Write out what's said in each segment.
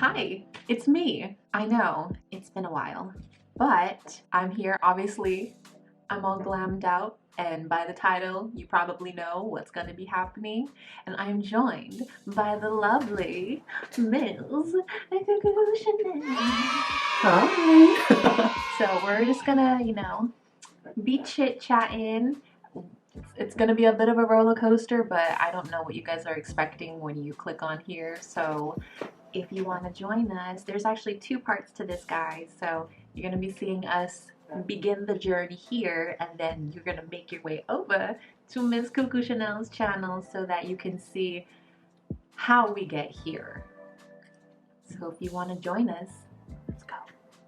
Hi, it's me. I know, it's been a while, but I'm here. Obviously, I'm all glammed out, and by the title, you probably know what's going to be happening. And I'm joined by the lovely Ms. Cucu Chanel. Hi. So we're just gonna, be chit-chatting. It's gonna be a bit of a roller coaster, but I don't know what you guys are expecting when you click on here. So if you want to join us, there's actually two parts to this, guys. So you're going to be seeing us begin the journey here, and then you're going to make your way over to Miss Cucu Chanel's channel so that you can see how we get here. So if you want to join us, let's go.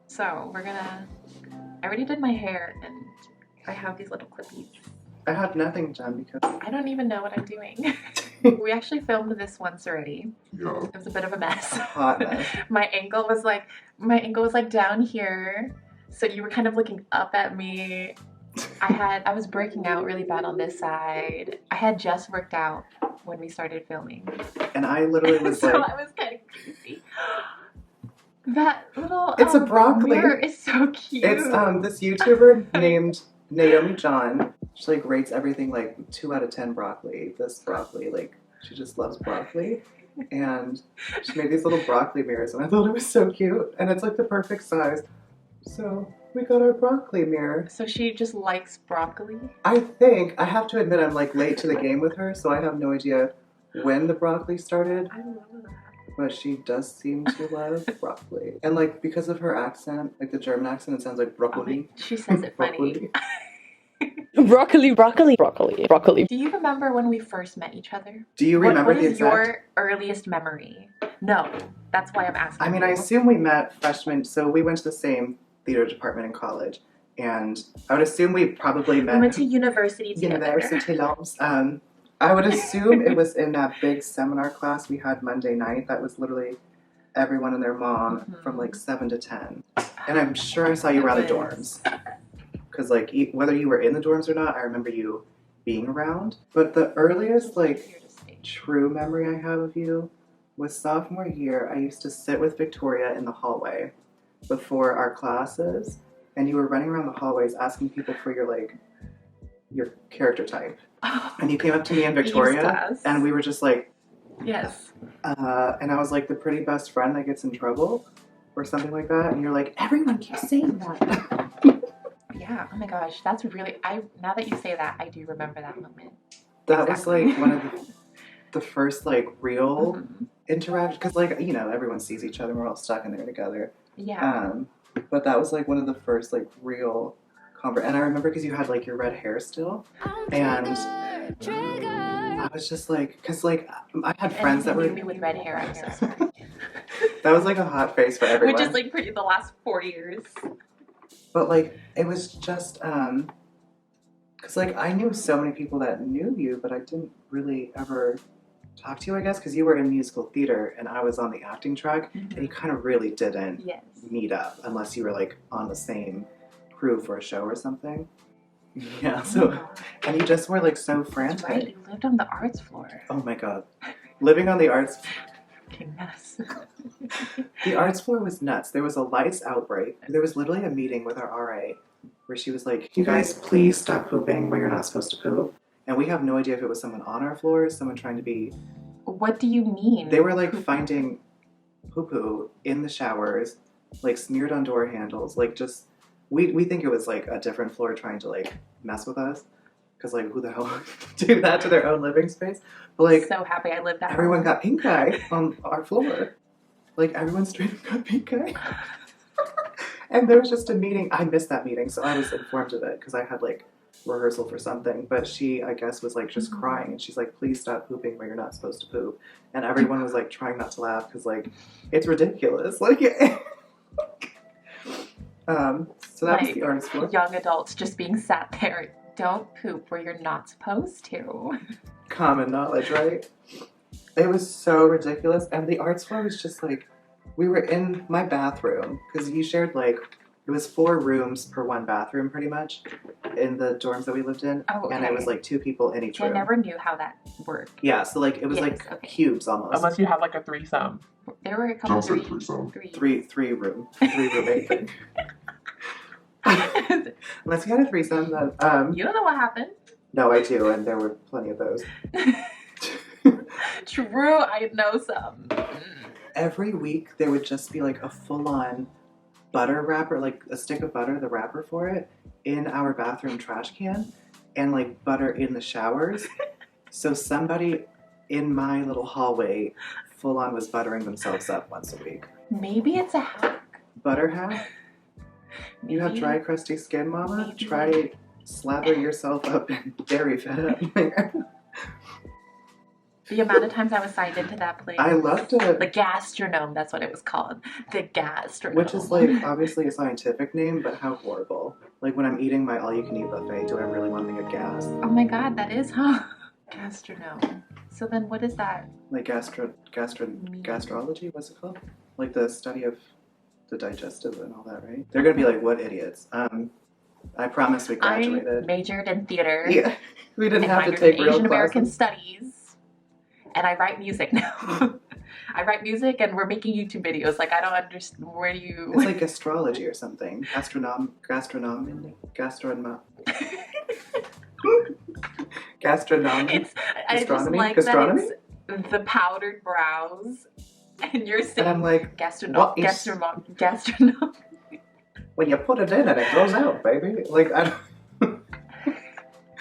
So I already did my hair, and I have these little clippies. I had nothing done because I don't even know what I'm doing. We actually filmed this once already. Yeah. It was a bit of a mess. a hot mess. My ankle was like down here, so you were kind of looking up at me. I was breaking out really bad on this side. I had just worked out when we started filming. And I literally was so like, I was kind of crazy. That little it's a broccoli. mirror is so cute. It's this YouTuber named Naomi John. She like rates everything like 2 out of 10 broccoli. This broccoli, like she just loves broccoli. And she made these little broccoli mirrors and I thought it was so cute. And it's like the perfect size. So we got our broccoli mirror. So she just likes broccoli? I have to admit I'm like late to the game with her, so I have no idea when the broccoli started. I love that. But she does seem to love broccoli. And like because of her accent, like the German accent, it sounds like broccoli. She says it funny. Broccoli. Do you remember when we first met each other? Do you remember what the is exact? your earliest memory? No, that's why I'm asking. I mean, I assume we met freshman, so we went to the same theater department in college, and I would assume we probably met. We went to university together. University Loves. I would assume it was in that big seminar class we had Monday night. That was literally everyone and their mom from like 7 to 10, and I'm sure I saw you around the dorms. Because like whether you were in the dorms or not, I remember you being around. But the earliest like true memory I have of you was sophomore year. I used to sit with Victoria in the hallway before our classes, and you were running around the hallways asking people for your character type. And you came up to me and Victoria, and we were just like, yes. And I was like the pretty best friend that gets in trouble or something like that. And you're like, everyone keeps saying that. Yeah, oh my gosh, that's really, now that you say that, I do remember that moment. That was like one of the first like real interaction, because like, you know, everyone sees each other and we're all stuck in there together. Yeah. But that was like one of the first like real and I remember because you had like your red hair still, and I was just like, because like I had friends that were me with red hair. I'm so sorry. That was like a hot face for everyone. Which is like pretty the last 4 years. But like it was just because like I knew so many people that knew you, but I didn't really ever talk to you, I guess, because you were in musical theater and I was on the acting track, and you kind of really didn't meet up unless you were like on the same crew for a show or something. Yeah, so and you just were like so frantic. That's right, you lived on the arts floor. Oh my god. Living on the arts fucking mess. The arts floor was nuts. There was a lice outbreak. There was literally a meeting with our RA where she was like, you guys please stop pooping where you're not supposed to poop. And we have no idea if it was someone on our floor, someone trying to be... What do you mean? They were like finding poo-poo in the showers, like smeared on door handles, like just... We think it was like a different floor trying to like mess with us. Because like who the hell do that to their own living space? But like... So happy I lived that. Everyone got pink eye on our floor. Like everyone straight up got pink eye. And there was just a meeting. I missed that meeting, so I was informed of it because I had like rehearsal for something. But she, I guess, was like just crying, and she's like, "Please stop pooping where you're not supposed to poop." And everyone was like trying not to laugh because like it's ridiculous. Like, so that was the arts floor. Young adults just being sat there. Don't poop where you're not supposed to. Common knowledge, right? It was so ridiculous, and the arts floor was just like, we were in my bathroom because you shared like it was 4 rooms per 1 bathroom, pretty much, in the dorms that we lived in. Oh, okay. And it was like 2 people in each So room. I never knew how that worked. Yeah, so like it was Yes, like okay. cubes almost. Unless you have like a threesome. There were a couple Don't say threesome. Three roommate thing. Unless you had a threesome, then You don't know what happened. no, I do, and there were plenty of those. True, I know some. Every week there would just be like a full-on butter wrapper, like a stick of butter, the wrapper for it, in our bathroom trash can, and like butter in the showers. So somebody in my little hallway full-on was buttering themselves up once a week. Maybe it's a hack. Butter hack? You have dry, crusty skin, mama? Maybe. Try slather yourself up in dairy fat. The amount of times I was signed into that place. I loved it. The gastronome, that's what it was called. The gastronome. Which is like obviously a scientific name, but how horrible. Like when I'm eating my all-you-can-eat buffet, do I really want to get gas? Oh my god, that is, huh? Gastronome. So then what is that? Like gastrology, what's it called? Like the study of the digestive and all that, right? They're gonna be like, what idiots. I promise we I graduated. majored in theater. Yeah, we didn't and have to minored take in real Asian American classes. studies. And I write music now. I write music and we're making YouTube videos. Like, I don't understand. Where do you... It's like astrology or something. Gastronomy. Gastronomy. It's, I just Gastronomy? like Gastronomy? that it's the powdered brows. And you're saying And I'm like, gastronome. what is- Gastronome. when you put it in and it goes out, baby. Like, I don't...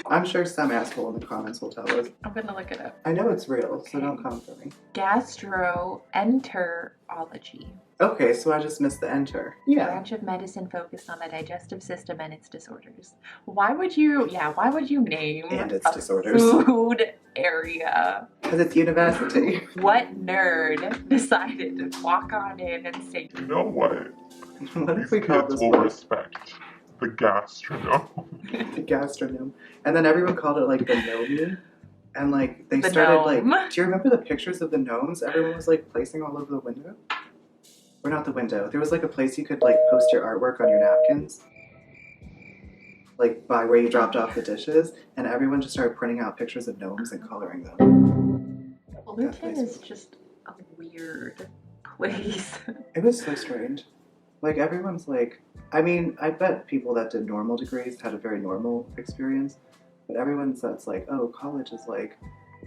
I'm sure some asshole in the comments will tell us. I'm gonna look it up. I know it's real, so don't come for me. Gastroenterology. Okay, so I just missed the enter. Yeah. Branch of medicine focused on the digestive system and its disorders. Why would you name And its a disorders. food area? Because it's university. What nerd decided to walk on in and say, You know what? What if These we call kids this will one respect the gastronome. the gastronome? And then everyone called it like the gnome. And like they The started gnome. like, do you remember the pictures of the gnomes everyone was like placing all over the window? Or not the window. There was like a place you could like post your artwork on your napkins. Like by where you dropped off the dishes. And everyone just started printing out pictures of gnomes and coloring them. Fullerton is just a weird place. It was so strange. Like everyone's like, I mean, I bet people that did normal degrees had a very normal experience. But everyone that's like, oh, college is like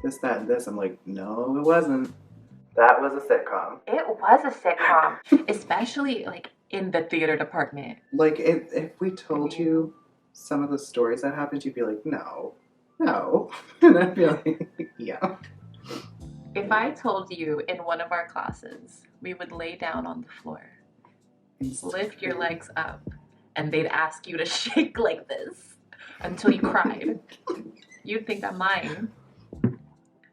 this, that, and this. I'm like, no, it wasn't. That was a sitcom. It was a sitcom, especially like in the theater department. Like, if we told you some of the stories that happened, you'd be like, no. And I'd be like, yeah. If I told you in one of our classes, we would lay down on the floor, lift your legs up, and they'd ask you to shake like this until you cried, you'd think I'm lying.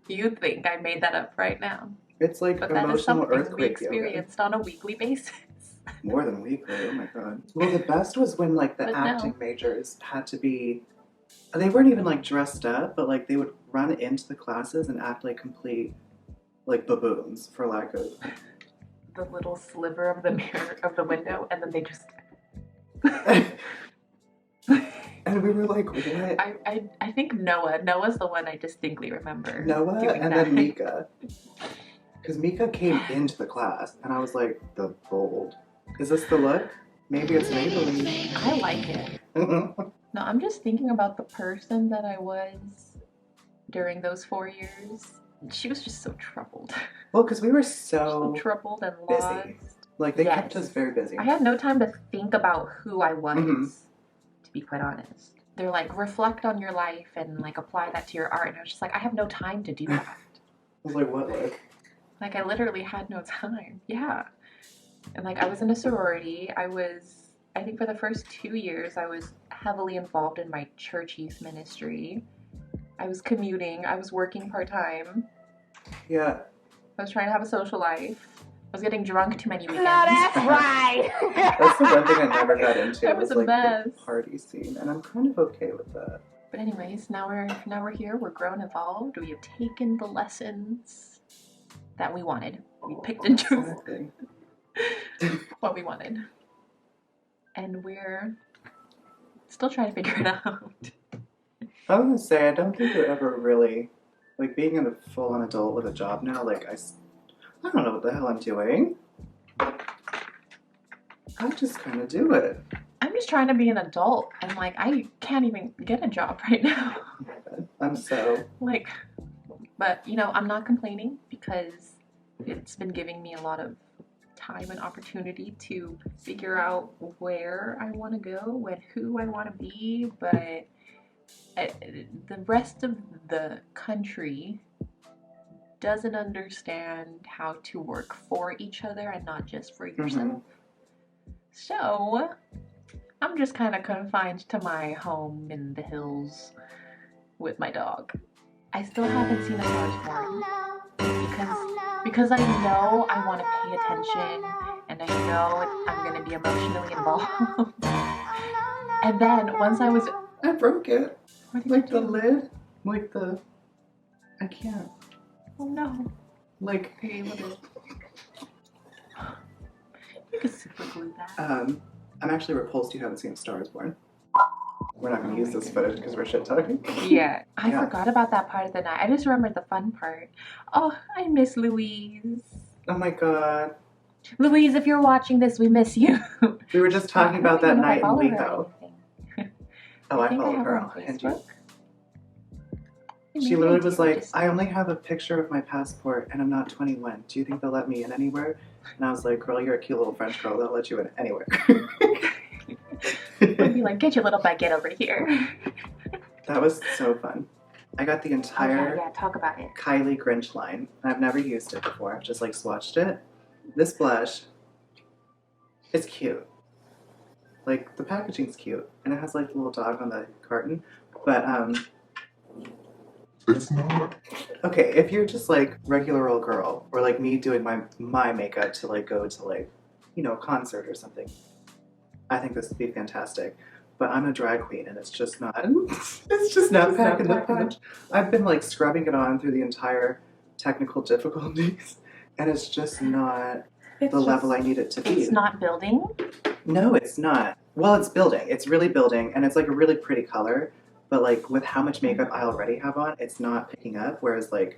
You'd think I made that up right now. It's like But that is emotional something we earthquake yoga. experienced on a weekly basis. More than weekly, oh my god. Well, the best was when like the But no. acting majors had to be, they weren't even like dressed up, but like they would run into the classes and act like complete like baboons, for lack of. The little sliver of the mirror of the window, and then they just. And we were like, what? I think Noah's the one I distinctly remember. Noah doing and that. then Mika. Because Mika came into the class and I was like, the bold. Is this the look? Maybe it's Maybelline. I like it. No, I'm just thinking about the person that I was during those 4 years. She was just so troubled. Well, because we were So so troubled and busy. lost. like they Yes. kept us very busy. I had no time to think about who I was, Mhm. to be quite honest. They're like, reflect on your life and like apply that to your art. And I was just like, I have no time to do that. I was like, what look? Like, I literally had no time. Yeah. And like, I was in a sorority. I think for the first 2 years, I was heavily involved in my church youth ministry. I was commuting. I was working part-time. Yeah. I was trying to have a social life. I was getting drunk too many weekends. right. That's the one thing I never got into. That was a like mess. the party scene, and I'm kind of okay with that. But anyways, now we're here. We're grown involved. We have taken the lessons that we wanted. We picked and chose Exactly. what we wanted. and we're still trying to figure it out. I was gonna say, I don't think you ever really, like, being a full-on adult with a job now, like, I don't know what the hell I'm doing. I just kind of do it. I'm just trying to be an adult, and like I can't even get a job right now. I'm so... Like, but you know, I'm not complaining because it's been giving me a lot of time and opportunity to figure out where I want to go and who I want to be. But the rest of the country doesn't understand how to work for each other and not just for yourself. So I'm just kind of confined to my home in the hills with my dog. I still haven't seen A Star Is Born because I know I want to pay attention and I know I'm going to be emotionally involved. And then once I was... I broke it. What did Like you the do? lid. Like the... I can't. Oh no. Like... Are you able to... You could super glue that. I'm actually repulsed you haven't seen A Star Is Born. We're not going to use this footage because we're shit talking. Yeah. I Yeah. forgot about that part of the night. I just remembered the fun part. Oh, I miss Louise. Oh my god. Louise, if you're watching this, we miss you. We were just talking about that night in I Liho. Oh, I think follow have her on on Hindu. Facebook. She Maybe literally I was do, like, just- I only have a picture of my passport and I'm not 21. Do you think they'll let me in anywhere? And I was like, girl, you're a cute little French girl. They'll let you in anywhere. I'd be like, get your little baguette over here. That was so fun. I got the entire Okay, yeah, talk about it. Kylie Grinch line. I've never used it before. I've just like swatched it. This blush is cute. Like the packaging's cute. And it has like a little dog on the carton. But It's not. okay, if you're just like regular old girl, or like me doing my makeup to like go to like, you know, a concert or something, I think this would be fantastic. But I'm a drag queen and it's just not packing the punch. I've been like scrubbing it on through the entire technical difficulties and it's just not the level I need it to be. It's not building. No, it's not. Well, it's building. It's really building and it's like a really pretty color. But like with how much makeup I already have on, it's not picking up. Whereas like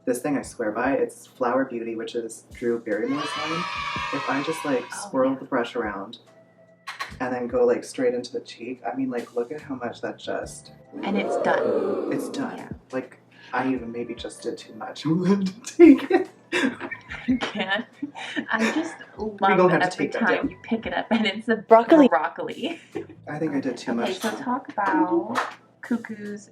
this thing I swear by, it's Flower Beauty, which is Drew Barrymore's line. If I just like swirl the brush around and then go like straight into the cheek, I mean like look at how much that just... And it's done. It's done. Yeah. Like I even maybe just did too much. I'm going to take it. You can't. I just love gonna have that to every take that time down. you pick it up and it's a Broccoli. broccoli. I think I did too Okay, much. so talk about Cuckoo's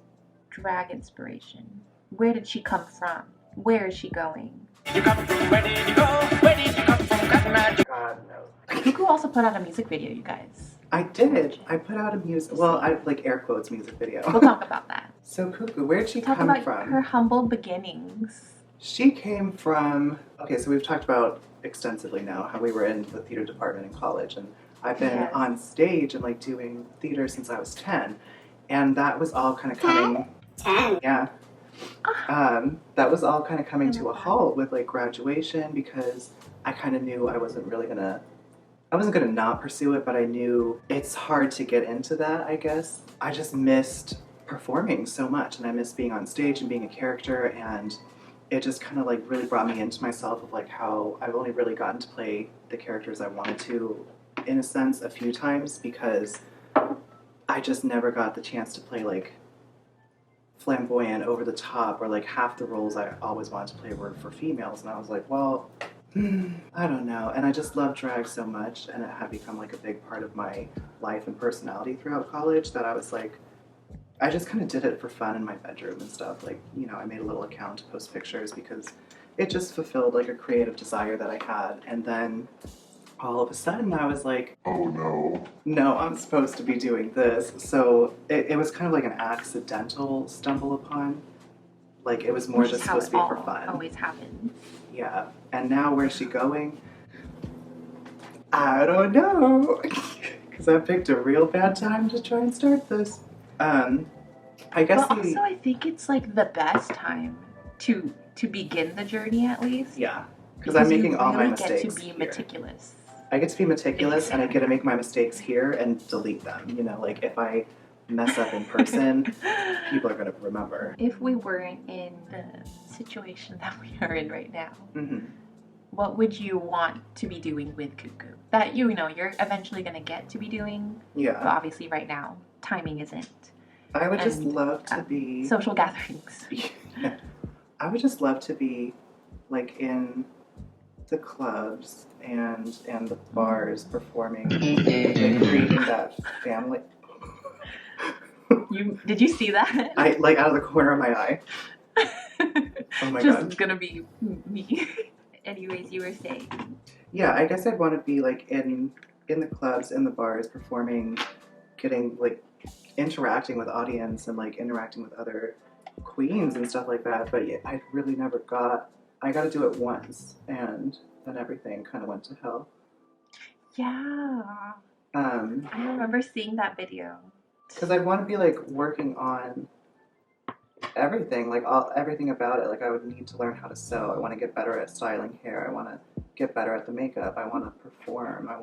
drag inspiration. Where did she come from? Where is she going? God knows. Cuckoo also put out a music video, you guys. I did. I put out a music, well, I like air quotes music video. We'll talk about that. So Cucu, where'd she Talk come about from? her humble beginnings. She came from, okay, so we've talked about extensively now how we were in the theater department in college, and I've been Yes. on stage and like doing theater since I was 10, and that was all kind of coming, 10. yeah, that was all kind of coming to a Mhm. halt with like graduation because I kind of knew I wasn't gonna not pursue it, but I knew it's hard to get into that, I guess. I just missed performing so much, and I missed being on stage and being a character, and it just kind of like really brought me into myself of like how I've only really gotten to play the characters I wanted to, in a sense, a few times because I just never got the chance to play like flamboyant, over the top, or like half the roles I always wanted to play were for females, and I was like, well, I don't know. And I just love drag so much, and it had become like a big part of my life and personality throughout college that I was like, I just kind of did it for fun in my bedroom and stuff. Like, you know, I made a little account to post pictures because it just fulfilled like a creative desire that I had. And then all of a sudden I was like, Oh no. I'm supposed to be doing this. So it was kind of like an accidental stumble upon. Like it was more Which just is how supposed to it be for fun. always happens. Yeah. And now where's she going? I don't know. Because I picked a real bad time to try and start this. I guess But also, I think it's like the best time to begin the journey, at least. yeah. Because I'm making you all my really mistakes get to be here. meticulous. I get to be meticulous and I get to make my mistakes here and delete them. You know, like if I mess up in person, people are going to remember. If we weren't in the situation that we are in right now, Mm-hmm. what would you want to be doing with Cucu? That you know you're eventually going to get to be doing, but Yeah. obviously right now timing isn't. I would just And, love to be. Social gatherings. I would just love to be like in the clubs and the bars performing, like creating that family. Did you see that? I like out of the corner of my eye. Oh my Just god. gonna be me. Anyways, you were saying. Yeah, I guess I'd want to be like in the clubs, in the bars, performing, getting like interacting with audience and like interacting with other queens and stuff like that. But yeah, I really never got. I got to do it once, and then everything kind of went to hell. Yeah. I remember seeing that video. Because I'd want to be like working on everything, like everything about it. Like I would need to learn how to sew. I want to get better at styling hair. I want to get better at the makeup. I want to perform. I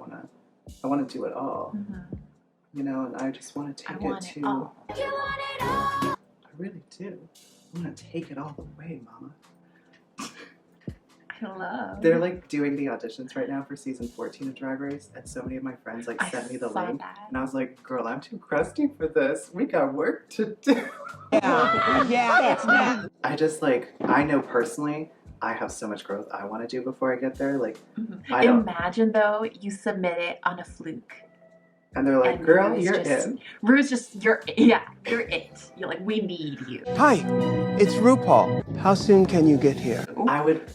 want to do it all. Mm-hmm. You know, and I just want to take I want it it to. all. I really do. I want to take it all the way, Mama. I love. They're like doing the auditions right now for season 14 of Drag Race, and so many of my friends like sent me the saw link, that. and I was like, "Girl, I'm too crusty for this. We got work to do." Yeah. I just like I know personally, I have so much growth I want to do before I get there. Like Mm-hmm. I don't, Imagine though you submit it on a fluke. and they're like, And "Girl, Rue's you're just- in." Rue's just you're it. You're like we need you. Hi, it's RuPaul. How soon can you get here?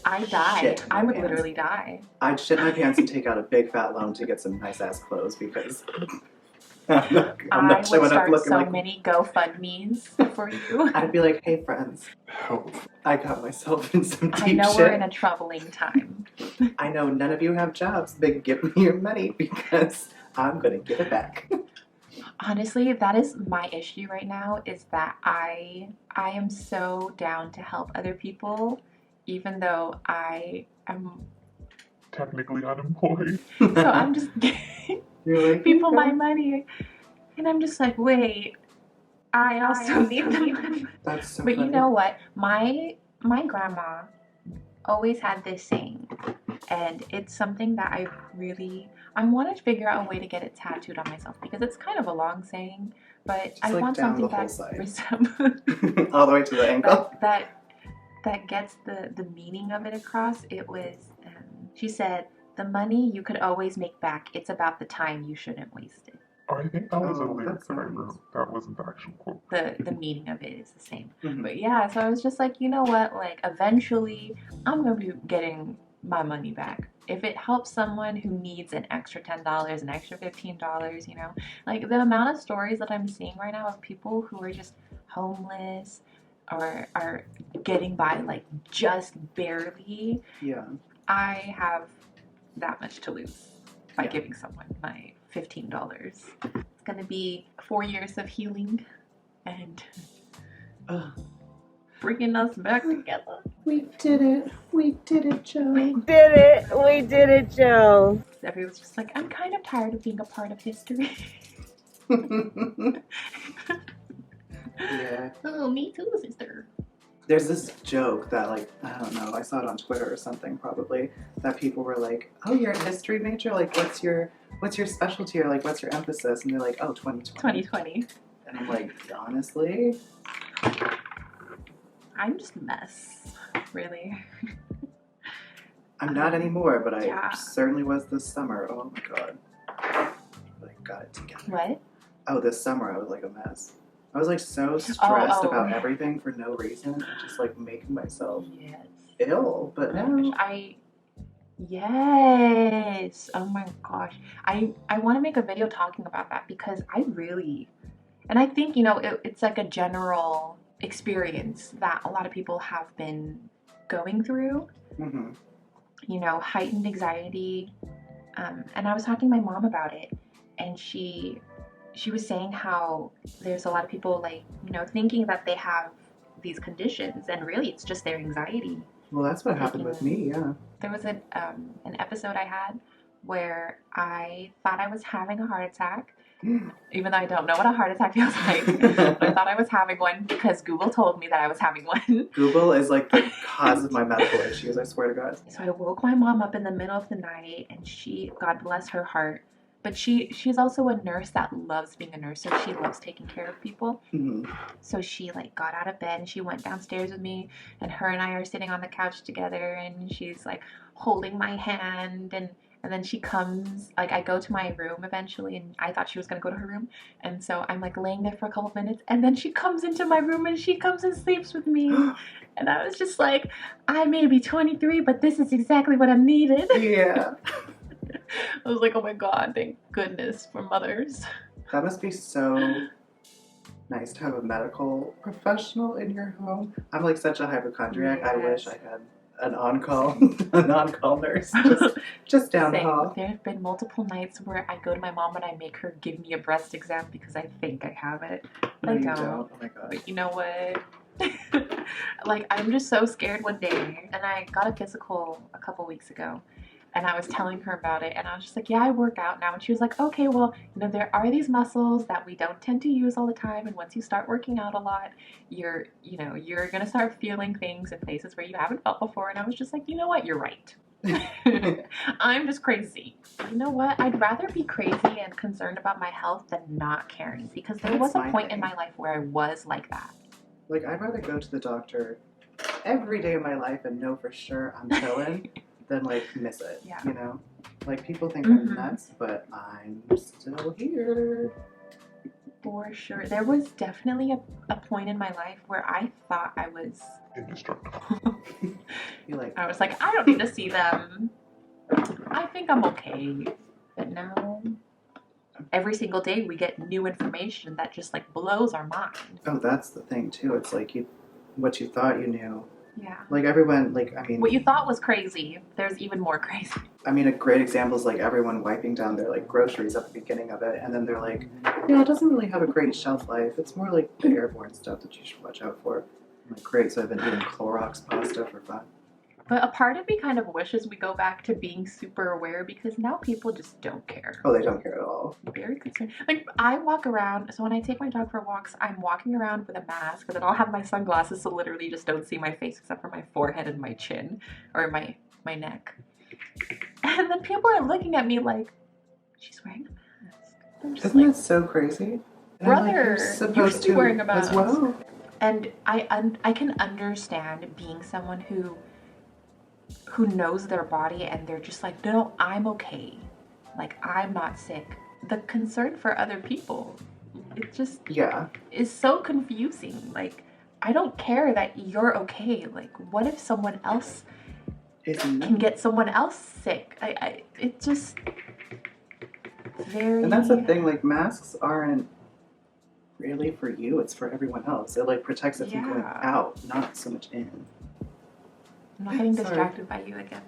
I die. shit my I would pants. literally die. I'd shit my pants and take out a big fat loan to get some nice ass clothes because I'm not I would showing up start looking so like. many GoFundMes for you. I'd be like, "Hey friends, Help. I got myself in some deep I know shit. we're in a troubling time. I know none of you have jobs. Then give me your money because I'm gonna give it back." Honestly, that is my issue right now is that I am so down to help other people even though I am Technically unemployed. so I'm just giving You're like, people my money and I'm just like, wait, I also need the money. That's so But funny. you know what? My grandma always had this saying, and it's something that I want to figure out a way to get it tattooed on myself because it's kind of a long saying, but Just I like want down something the whole that side. resembles all the way to the ankle. that gets the meaning of it across. It was she said, "The money you could always make back. It's about the time you shouldn't waste it." Oh, I think that was a Oh, lyric that's that I nice. wrote. That wasn't the actual quote. The meaning of it is the same. Mhm. But yeah, so I was just like, you know what? Like, eventually, I'm gonna be getting my money back. If it helps someone who needs an extra $10, an extra $15, you know, like the amount of stories that I'm seeing right now of people who are just homeless or are getting by like just barely. Yeah. I have that much to lose by Yeah. giving someone my $15. It's gonna be 4 years of healing and Ugh. bringing us back together. We did it. We did it, Joe. We did it, Joe. Everyone's just like, I'm kind of tired of being a part of history. Yeah. Oh, me too, sister. There's this joke that like I don't know, I saw it on Twitter or something probably, that people were like, "Oh, you're a history major? Like what's your specialty or like what's your emphasis?" And they're like, "Oh, 2020." 2020. And I'm like, honestly, I'm just a mess, really. I'm not anymore, but I Yeah. certainly was this summer. Oh my god. I got it together. What? Oh, this summer I was like a mess. I was like so stressed Oh. about everything for no reason and just like making myself Yes. ill. But Oh my now gosh, yes. Oh my gosh. I want to make a video talking about that because I really, and I think, you know, it's like a general experience that a lot of people have been going through, mhm. you know, heightened anxiety. And I was talking to my mom about it, and she was saying how there's a lot of people like, you know, thinking that they have these conditions, and really it's just their anxiety. Well, that's what happened with me, yeah. There was an episode I had where I thought I was having a heart attack, even though I don't know what a heart attack feels like. But I thought I was having one because Google told me that I was having one. Google is like the cause of my medical issues, I swear to God. So I woke my mom up in the middle of the night, and she, God bless her heart, but she's also a nurse that loves being a nurse, so she loves taking care of people. Mhm. So she like got out of bed and she went downstairs with me, and her and I are sitting on the couch together, and she's like holding my hand, and then she comes, like I go to my room eventually, and I thought she was gonna go to her room, and so I'm like laying there for a couple of minutes, and then she comes into my room and she comes and sleeps with me. And I was just like, I may be 23, but this is exactly what I needed. Yeah. I was like, oh my God, thank goodness for mothers. That must be so nice to have a medical professional in your home. I'm like such a hypochondriac. I wish I had an on-call, an on-call nurse just down the hall. There have been multiple nights where I go to my mom and I make her give me a breast exam because I think I have it. No, I you don't. don't. Oh my God. But you know what? Like, I'm just so scared one day, and I got a physical a couple weeks ago, and I was telling her about it, and I was just like, yeah, I work out now. And she was like, okay, well, you know, there are these muscles that we don't tend to use all the time, and once you start working out a lot, you're gonna start feeling things in places where you haven't felt before. And I was just like, you know what, you're right. I'm just crazy. You know what? I'd rather be crazy and concerned about my health than not caring, because there was a point in my life where I was like that. Like, I'd rather go to the doctor every day of my life and know for sure I'm chilling than like miss it. Yeah. You know? Like, people think I'm nuts, but I'm still here. For sure. There was definitely a point in my life where I thought I was Indestructible. I was like, I don't need to see them. I think I'm okay. But now, every single day we get new information that just like blows our mind. Oh, that's the thing too. It's like what you thought you knew. Yeah. Like everyone, like, I mean, What you thought was crazy, there's even more crazy. I mean, a great example is like everyone wiping down their like groceries at the beginning of it, and then they're like, yeah, it doesn't really have a great shelf life. It's more like the airborne stuff that you should watch out for. I'm like, great, so I've been eating Clorox pasta for fun. But a part of me kind of wishes we go back to being super aware, because now people just don't care. Oh, they don't care at all. Very concerned. Like, I walk around, so when I take my dog for walks, I'm walking around with a mask, but then I'll have my sunglasses, so literally you just don't see my face except for my forehead and my chin, or my neck. And then people are looking at me like, she's wearing a mask. I'm just Isn't like, that so crazy? And brother, I'm like, you're you supposed should be to wearing a mask. as well. And I can understand being someone who knows their body and they're just like, no, I'm okay. Like, I'm not sick. The concern for other people, it just is so confusing. Like, I don't care that you're okay. Like, what if someone else can get someone else sick? It just very... And that's the thing, like, masks aren't really for you, it's for everyone else. It like protects it from going out, not so much in. I'm not getting distracted by you again.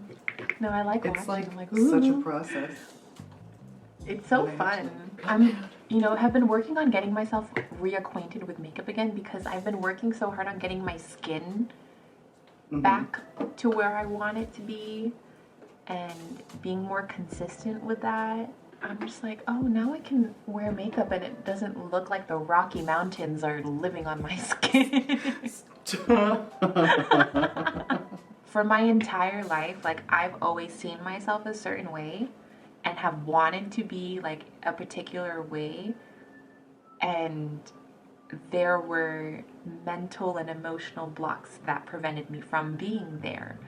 No, I like it's watching. like I'm like, such a process. It's so fun. Have been working on getting myself reacquainted with makeup again, because I've been working so hard on getting my skin back to where I want it to be and being more consistent with that. I'm just like, oh, now I can wear makeup and it doesn't look like the Rocky Mountains are living on my skin. For my entire life, like, I've always seen myself a certain way and have wanted to be like a particular way, and there were mental and emotional blocks that prevented me from being there.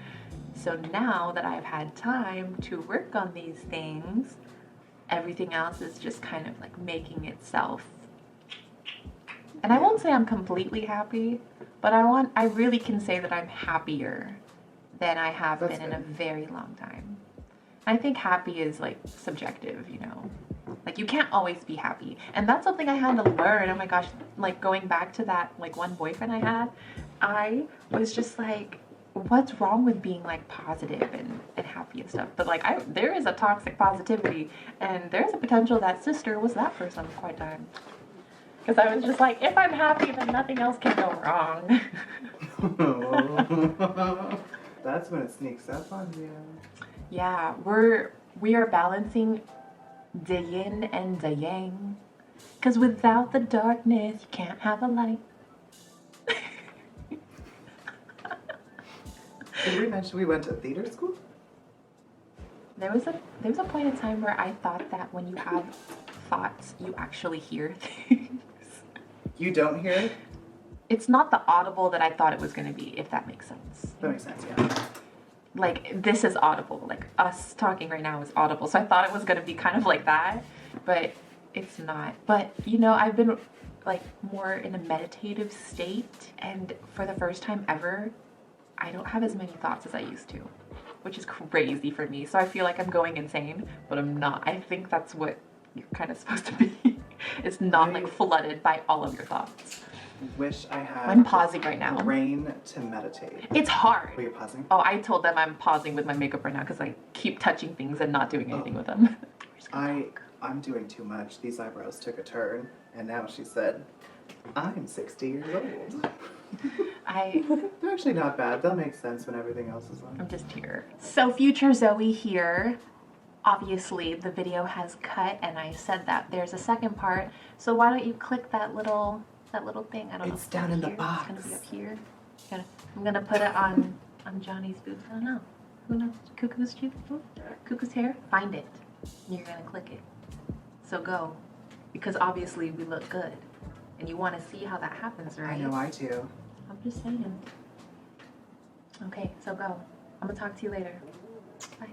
So now that I've had time to work on these things, everything else is just kind of like making itself. And I won't say I'm completely happy, but I really can say that I'm happier than I have been in a very long time. I think happy is like subjective, you know. Like, you can't always be happy. And that's something I had to learn. Oh my gosh, like going back to that like one boyfriend I had, I was just like, what's wrong with being like positive and happy and stuff? But like, there is a toxic positivity, and there's a potential that sister was that for some quite time. Because I was just like, if I'm happy, then nothing else can go wrong. That's when it sneaks up on you. Yeah, We are balancing the yin and the yang. Because without the darkness, you can't have a light. Did we mention we went to theater school? There was a point in time where I thought that when you have thoughts, you actually hear things. You don't hear it? It's not the audible that I thought it was going to be, if that makes sense. That makes sense, yeah. Like, this is audible. Like, us talking right now is audible. So I thought it was going to be kind of like that, but it's not. But, you know, I've been, like, more in a meditative state, and for the first time ever, I don't have as many thoughts as I used to, which is crazy for me. So I feel like I'm going insane, but I'm not. I think that's what you're kind of supposed to be. It's not, like, flooded by all of your thoughts. Wish I had I'm pausing right now. brain to meditate. It's hard. Were you pausing? Oh, I told them I'm pausing with my makeup right now because I keep touching things and not doing anything with them. I'm doing too much. These eyebrows took a turn, and now she said, I'm 60 years old. They're actually not bad. They'll make sense when everything else is on. I'm just here. So future Zoe here. Obviously, the video has cut, and I said that there's a second part. So why don't you click that little thing? I don't know. It's down in the here. box. It's gonna be up here. I'm gonna put it on Johnny's boobs. I don't know. Who knows? Cuckoo's hair. Find it. And you're gonna click it. So go, because obviously we look good, and you want to see how that happens, right? I know I do. I'm just saying. Okay, so go. I'm gonna talk to you later. Bye.